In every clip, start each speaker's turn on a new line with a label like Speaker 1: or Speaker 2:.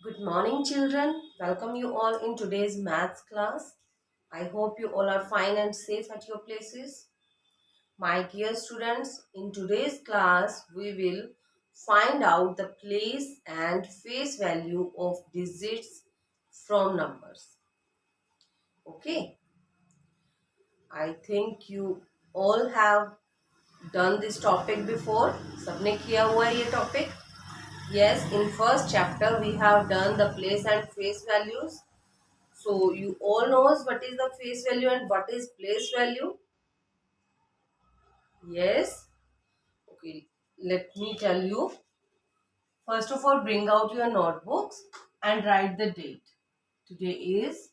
Speaker 1: Good morning, children. Welcome you all in today's maths class. I hope you all are fine and safe at your places. My dear students, in today's class, we will find out the place and face value of digits from numbers. Okay, I think you all have done this topic before. सबने किया हुआ है ये topic. Yes, in first chapter we have done the place and face values. So you all knows what is the face value and what is place value? Yes. Okay. Let me tell you. First of all, bring out your notebooks and write the date. Today is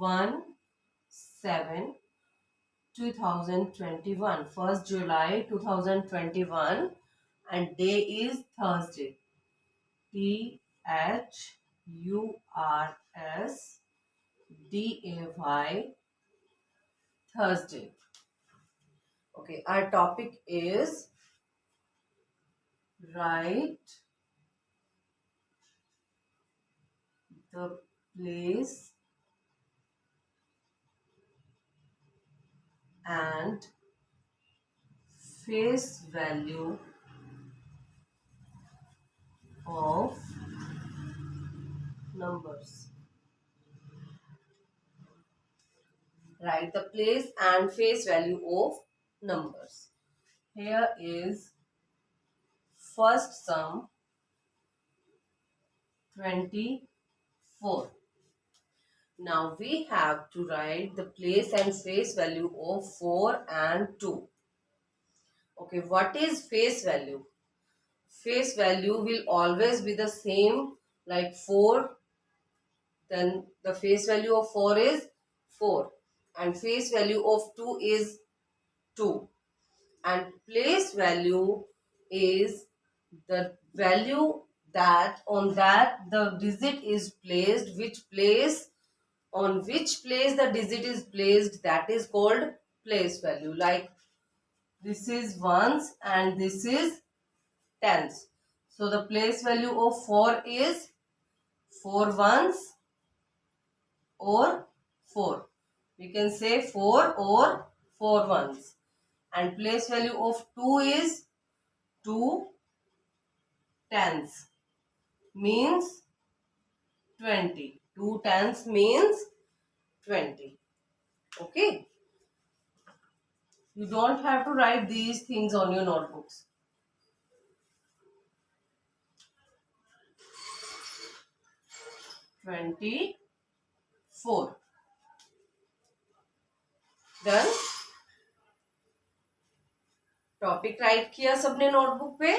Speaker 1: 1/7/2021. 1st July 2021 and day is Thursday. THURSDAY. Thursday. Okay, our topic is write the place and face value of numbers. Write the place and face value of numbers. Here is first sum 24. Now we have to write the place and face value of 4 and 2. Okay, what is face value? Face value will always be the same, like 4, then the face value of 4 is 4 and face value of 2 is 2 and place value is the value that on that the digit is placed, which place the digit is placed, that is called place value. Like this is ones and this is tens. So the place value of 4 is 4 ones or 4. We can say 4 or 4 ones. And place value of 2 is 2 tens. Means 20. 2 tens means 20. Okay. You don't have to write these things on your notebooks. Twenty four. Done. Topic right किया सबने notebook पे.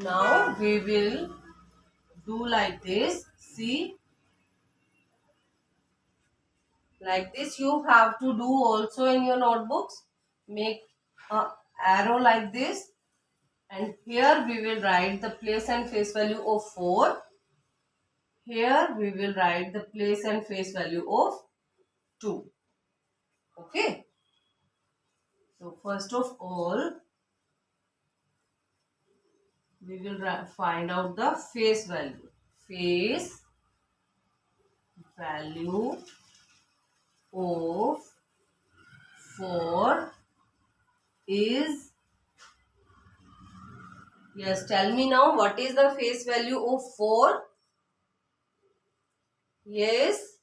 Speaker 1: Now we will do like this. See, like this you have to do also in your notebooks. Make a arrow like this and here we will write the place and face value of 4. Here we will write the place and face value of 2. Okay. So first of all, we will find out the face value. Face value of 4 is, yes, tell me now, what is the face value of 4? Yes,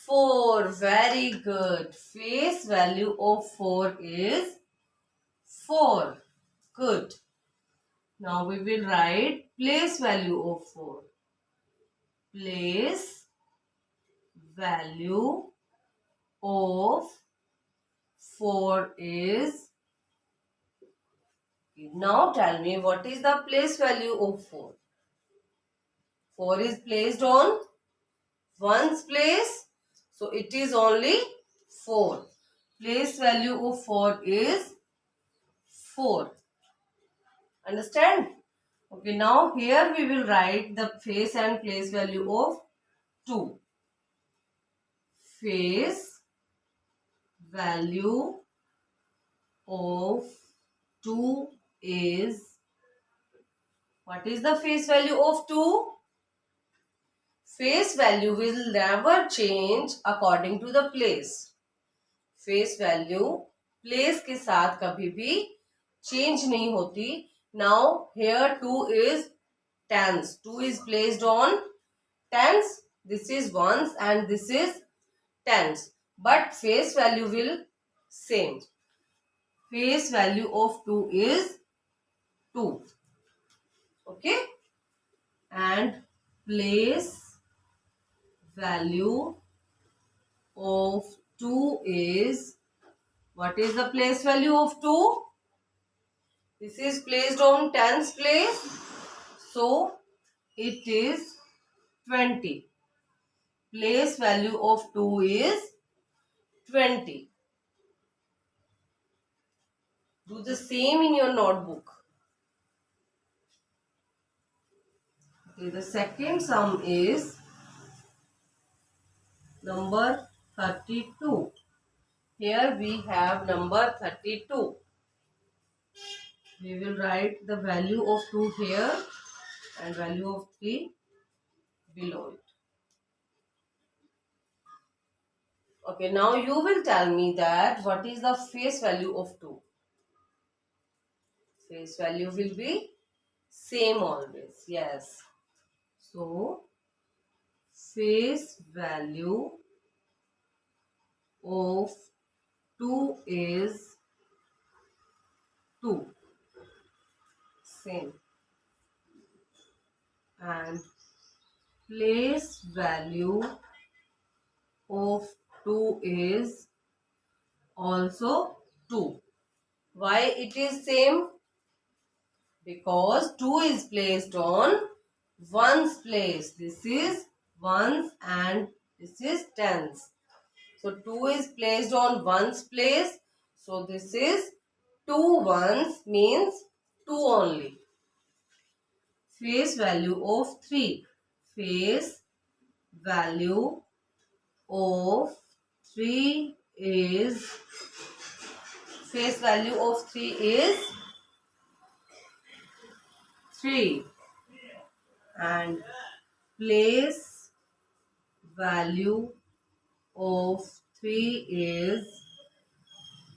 Speaker 1: 4. Very good. Face value of 4 is 4. Good. Now we will write place value of 4. Place value of 4 is, now tell me what is the place value of 4. 4 is placed on ones place, so it is only 4. Place value of 4 is 4. Understand? Okay, now here we will write the face and place value of 2. Face value of 2 is What is the face value of 2? Face value will never change according to the place. Face value place के साथ कभी भी change नहीं होती. Now here 2 is tens. 2 is placed on tens. This is ones and this is tens. But face value will same. Face value of 2 is 2. Okay. And place value of 2 is, what is the place value of 2? This is placed on tens place. So it is 20. Place value of 2 is 20. Do the same in your notebook. Okay, the second sum is number 32. Here we have number 32. We will write the value of 2 here and value of 3 below it. Okay, now you will tell me that what is the face value of 2. Face value will be same always. Yes. So, face value of 2 is 2. Same. And place value of 2 is also 2. Why it is same? Because 2 is placed on ones place. This is ones and this is tens. So 2 is placed on ones place. So this is 2 ones means 2 only. Face value of 3. Face value of 3 is, face value of 3 is 3. And place value of 3 is,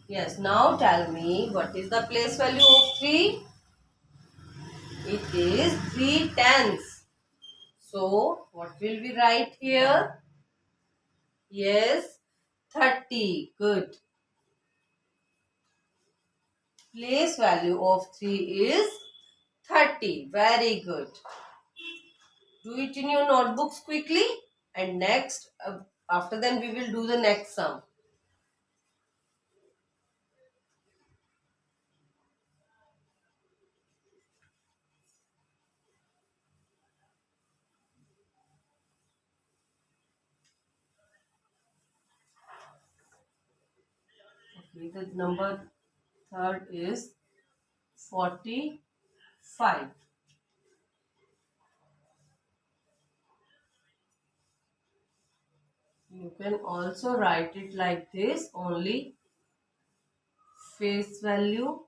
Speaker 1: yes, now tell me what is the place value of 3? It is 3 tenths. So what will we write here? Yes, 30. Good. Place value of 3 is 30. Very good. Do it in your notebooks quickly. And next, after then we will do the next sum. Okay, the number third is 45. You can also write it like this only. Face value,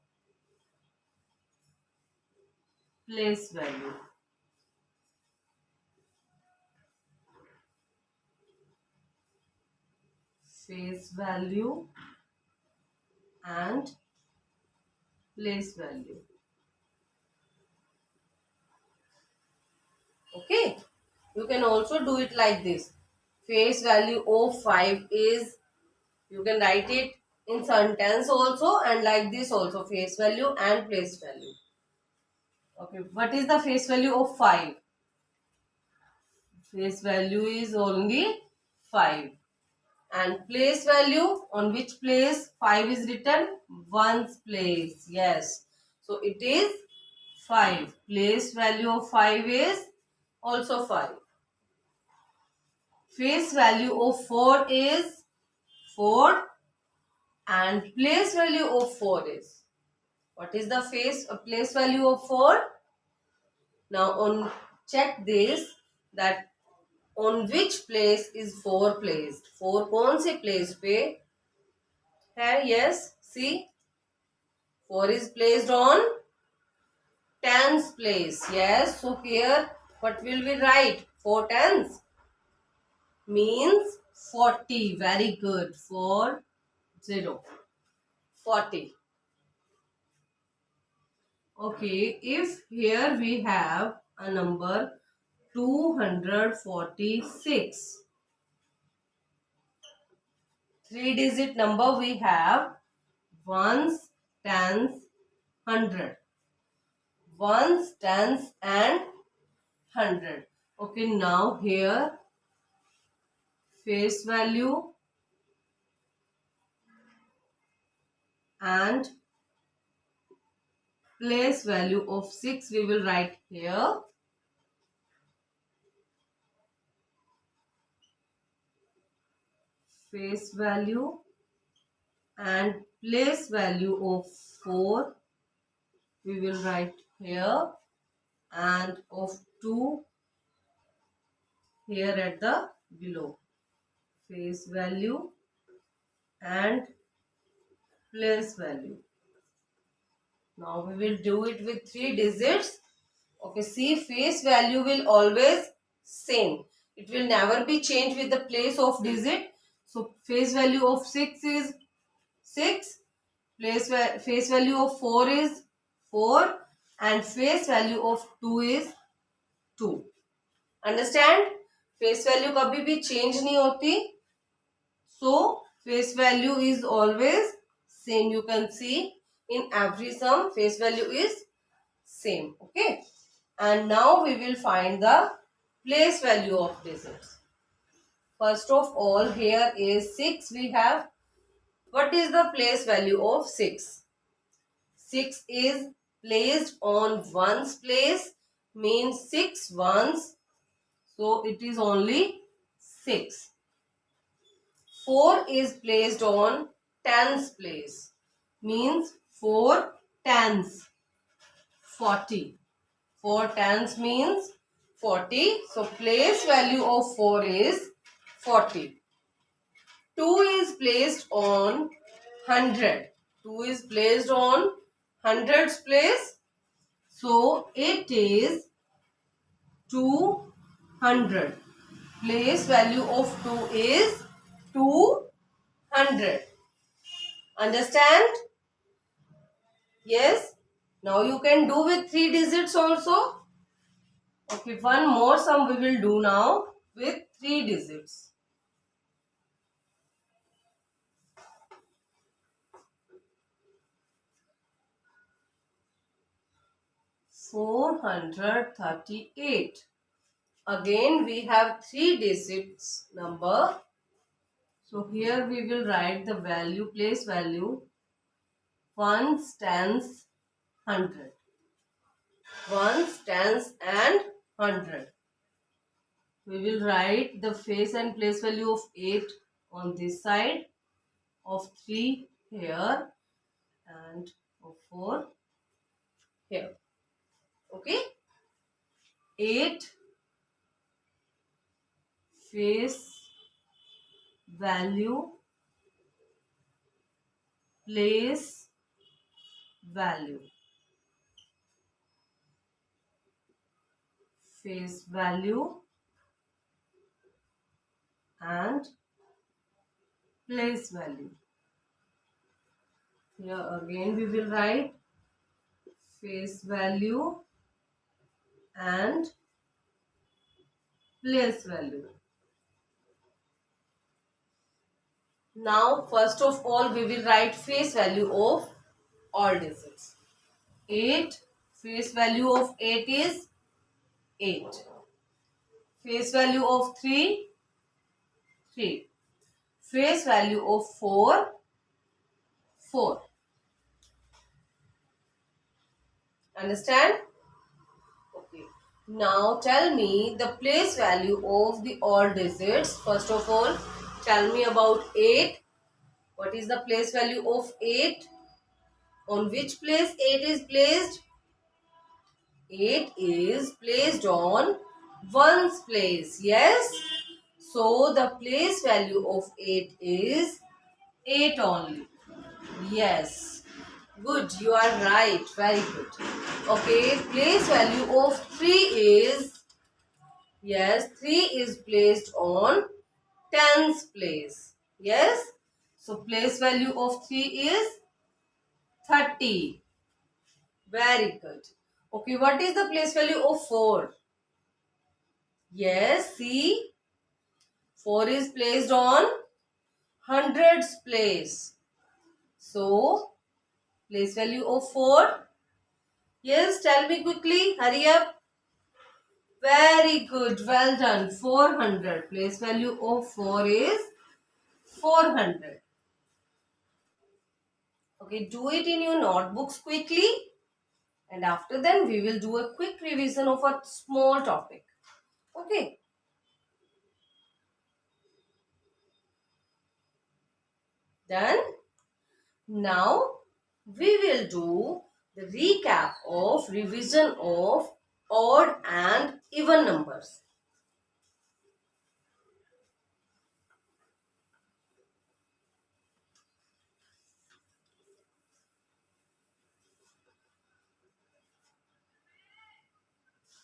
Speaker 1: place value. Face value and place value. Okay. You can also do it like this. Face value of 5 is, you can write it in sentence also and like this also, face value and place value. Okay, what is the face value of 5? Face value is only 5. And place value, on which place 5 is written? Ones place. Yes. So it is 5. Place value of 5 is also 5. Face value of 4 is 4. And place value of 4 is, what is the place value of 4? Now on check this, that on which place is 4 placed. 4 कौन से place पे है? Yes, see, 4 is placed on tens place. Yes, so here what will we write? 4 tens means 40. Very good. 4 0 40. Okay, if here we have a number 246, 3-digit number we have ones, tens, hundred. Ones, tens and hundred. Okay, now here face value and place value of 6 we will write here. Face value and place value of 4 we will write here, and of 2 here at the below. Face value and place value. Now we will do it with 3 digits. Okay, see, face value will always same. It will never be changed with the place of digit. So face value of 6 is 6. Face value of 4 is 4. And face value of 2 is 2. Understand? Face value कभी भी change नहीं होती. So face value is always same. You can see in every sum face value is same. Okay. And now we will find the place value of digits. First of all, here is 6 we have. What is the place value of 6? 6 is placed on ones place, means 6 ones. So it is only 6. 4 is placed on tens place, means 4 tens, 40. 4 tens means 40. So place value of 4 is 40. 2 is placed on 100. 2 is placed on hundreds place. So it is 200. Place value of 2 is 200. Understand? Yes? Now you can do with 3 digits also. Okay, one more sum we will do now with 3 digits. 438. Again we have 3 digits number. So here we will write the value, place value, ones, tens, hundred. Ones, tens and hundred. We will write the face and place value of 8 on this side, of 3 here and of 4 here. Okay. 8 face value, place value. Face value and place value. Here again we will write face value and place value. Now first of all we will write face value of all digits. 8, face value of 8 is 8. Face value of 3, 3. Face value of 4, 4. Understand? Okay. Now tell me the place value of the all digits. First of all, tell me about 8. What is the place value of 8? On which place 8 is placed? 8 is placed on ones place. Yes? So the place value of 8 is 8 only. Yes. Good, you are right. Very good. Okay, place value of 3 is, yes, 3 is placed on tens place. Yes. So place value of 3 is 30. Very good. Okay, what is the place value of 4? Yes, see, 4 is placed on hundreds place. So, place value of 4. Yes, tell me quickly. Hurry up. Very good. Well done. 400. Place value of 4 is 400. Okay, do it in your notebooks quickly. And after then, we will do a quick revision of a small topic. Okay. Done? Now, we will do the recap of revision of odd and even numbers.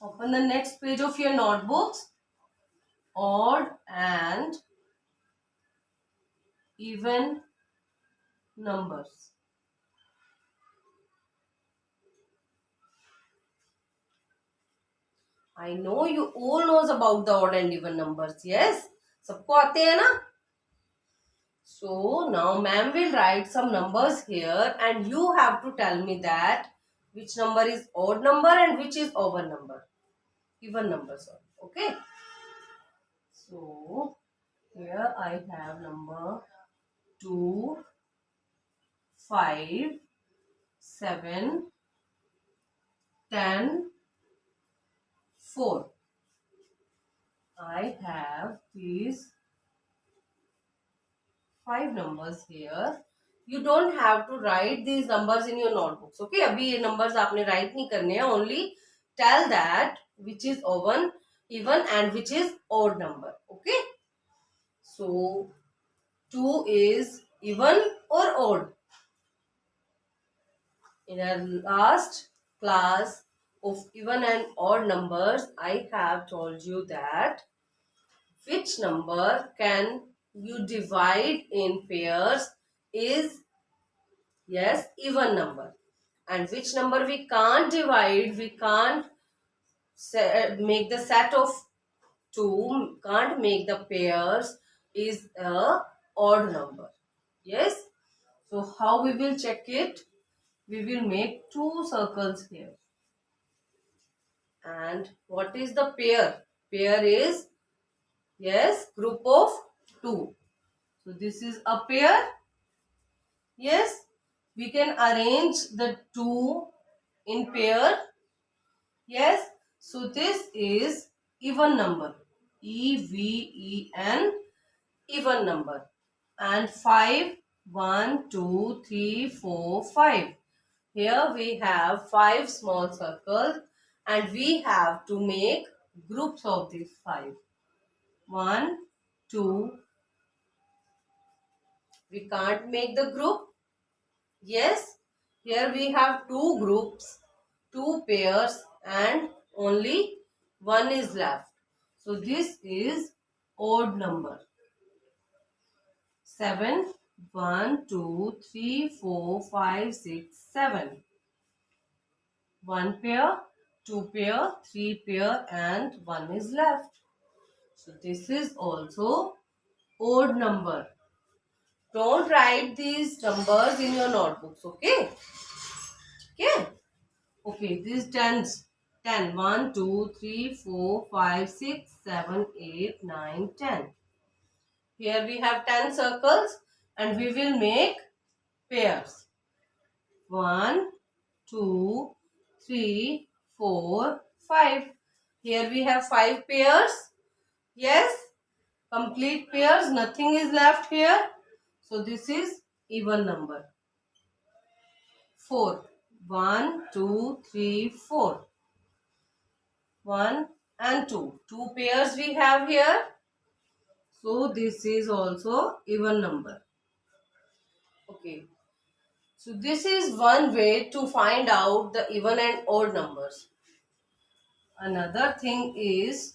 Speaker 1: Open the next page of your notebooks. Odd and even numbers. I know you all knows about the odd and even numbers. Yes? सबको आते हैं ना? So now ma'am will write some numbers here and you have to tell me that which number is odd number and which is even number. Even number, sorry. Okay? So here I have number 2, 5, 7, 10, 4. I have these 5 numbers here. You don't have to write these numbers in your notebooks. Okay, अभी ये numbers आपने write नहीं करने हैं. Only tell that which is even and which is odd number. Okay. So 2 is even or odd. In our last class of even and odd numbers, I have told you that which number can you divide in pairs is, yes, even number. And which number we can't divide, we can't make the set of 2, can't make the pairs, is a odd number. Yes. So how we will check it? We will make 2 circles here. And what is the pair? Pair is, yes, group of 2. So this is a pair. Yes, we can arrange the 2 in pair. Yes, so this is even number. E-V-E-N, even number. And 5, 1, 2, 3, 4, 5. Here we have 5 small circles and we have to make groups of these 5. 1, 2. We can't make the group. Yes, here we have 2 groups, 2 pairs and only 1 is left. So this is odd number. 7, 1, 2, 3, 4, 5, 6, 7. 1 pair, 2 pair, 3 pair and 1 is left. So this is also odd number. Don't write these numbers in your notebooks, okay? Okay? Okay, these tens. 10. 1, 2, 3, 4, 5, 6, 7, 8, 9, 10. Here we have 10 circles and we will make pairs. 1, 2, 3, 4, 5. Here we have 5 pairs. Yes, complete pairs. Nothing is left here. So this is even number. 4. 1, 2, 3, 4. 1 and 2. 2 pairs we have here. So this is also even number. Okay. So this is one way to find out the even and odd numbers. Another thing is,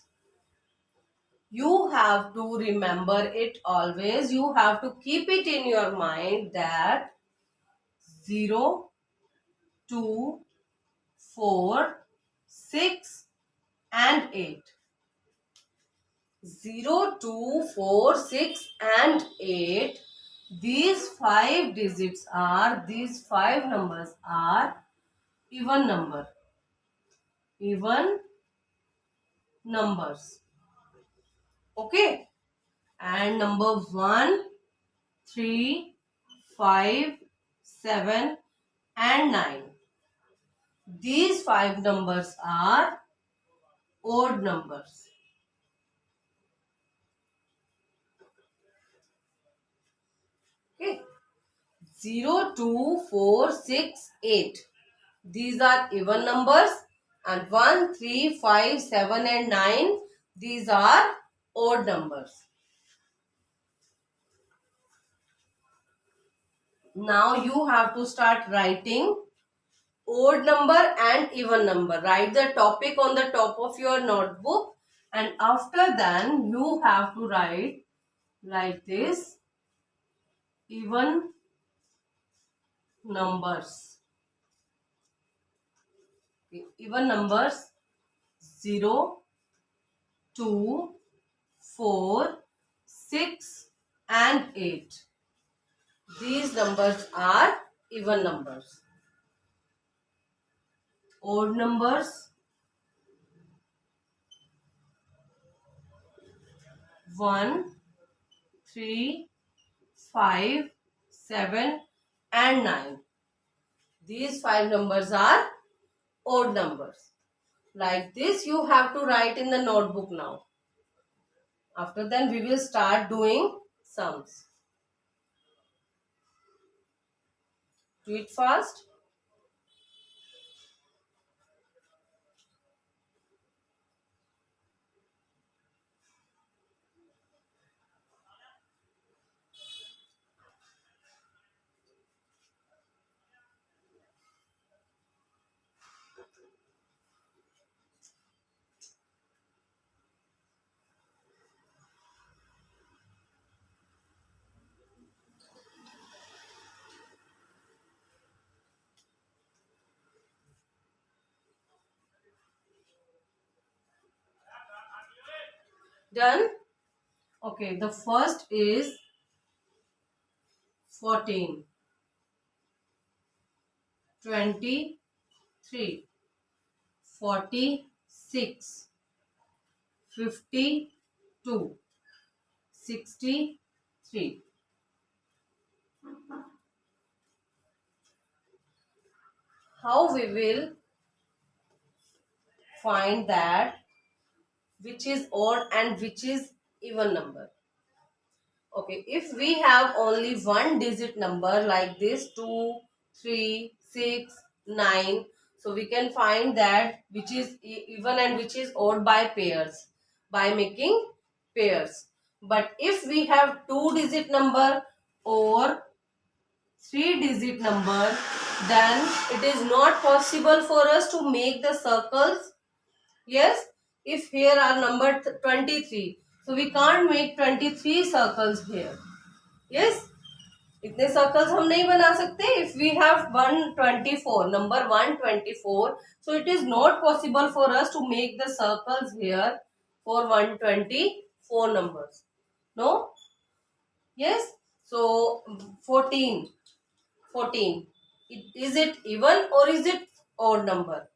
Speaker 1: you have to remember it always. You have to keep it in your mind that 0, 2, 4, 6 and 8. 0, 2, 4, 6 and 8. These five numbers are even number. Even numbers. Okay. And number 1, 3, 5, 7 and 9. These five numbers are odd numbers. Okay. 0, 2, 4, 6, 8. These are even numbers. And 1, 3, 5, 7 and 9. These are odd numbers. Now you have to start writing odd number and even number. Write the topic on the top of your notebook, and after that you have to write like this: even numbers. Okay. Even numbers: 0, 2, 4, 6 and 8. These numbers are even numbers. Odd numbers: 1, 3, 5, 7 and 9. These five numbers are odd numbers. Like this you have to write in the notebook now. After that we will start doing sums. Do it fast. Done? Okay, the first is 14, 23, 46, 52, 63. How we will find that which is odd and which is even number? Okay, if we have only one digit number like this, 2, 3, 6, 9, so we can find that which is even and which is odd by pairs, by making pairs. But if we have two digit number or three digit number, then it is not possible for us to make the circles. Yes, if here are number 23, so we can't make 23 circles here. Yes, इतने circles हम नहीं बना सकते. If we have 124, number 124, so it is not possible for us to make the circles here for 124 numbers. No? Yes. So 14. Is it even or is it odd number?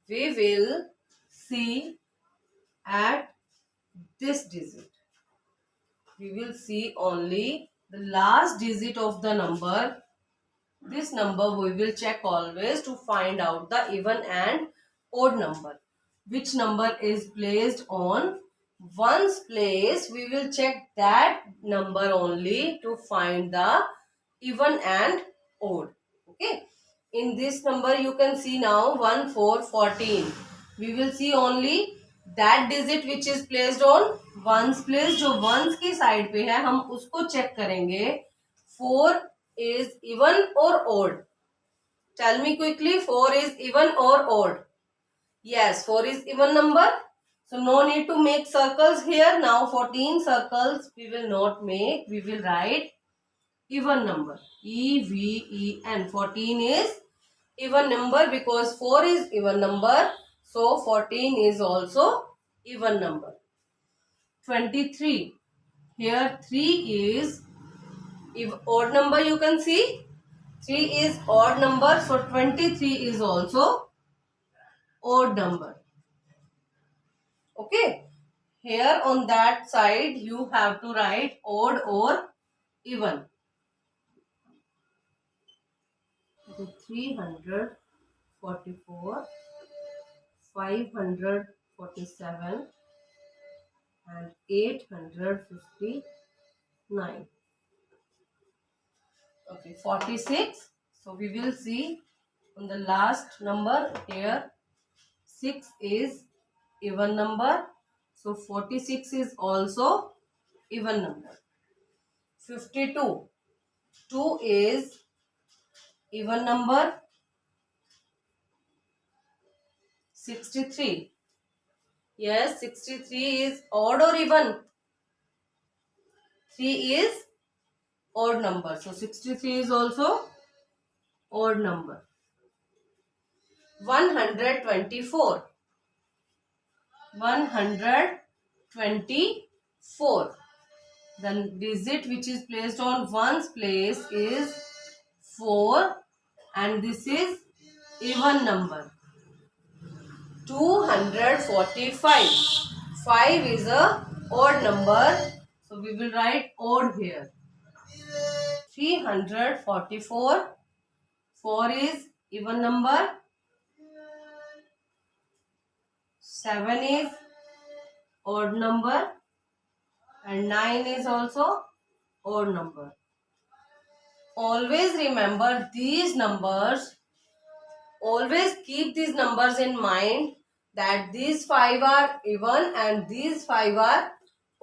Speaker 1: We will see at this digit. We will see only the last digit of the number. This number we will check always to find out the even and odd number. Which number is placed on ones place, we will check that number only to find the even and odd. Okay. In this number you can see now 1, 4, 14. We will see only that digit which is placed on ones place. जो ones की side पे है हम उसको check करेंगे. 4 is even or odd? Tell me quickly, 4 is even or odd? Yes, 4 is even number. So no need to make circles here. Now 14 circles we will not make. We will write even number. E-V-E-N. 14 is even number because 4 is even number. So 14 is also even number. 23. Here 3 is if odd number, you can see. 3 is odd number. So 23 is also odd number. Okay. Here on that side you have to write odd or even. 344, 547 and 859. Okay, 46. So we will see on the last number here 6 is even number. So 46 is also even number. 52. 2 is even number. 63. Yes, 63 is odd or even? 3 is odd number. So 63 is also odd number. 124. 124. The digit which is placed on ones place is 4 and this is even number. 245. 5 is a odd number. So we will write odd here. 344. 4 is even number. 7 is odd number. And 9 is also odd number. Always remember these numbers. Always keep these numbers in mind that these 5 are even and these 5 are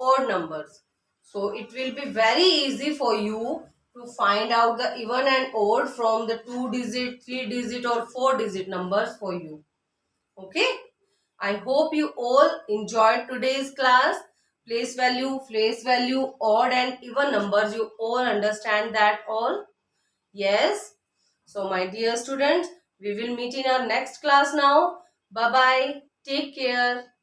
Speaker 1: odd numbers. So it will be very easy for you to find out the even and odd from the 2-digit, 3-digit or 4-digit numbers for you. Okay. I hope you all enjoyed today's class. Place value, odd and even numbers. You all understand that all? Yes. So my dear students, we will meet in our next class now. Bye-bye. Take care.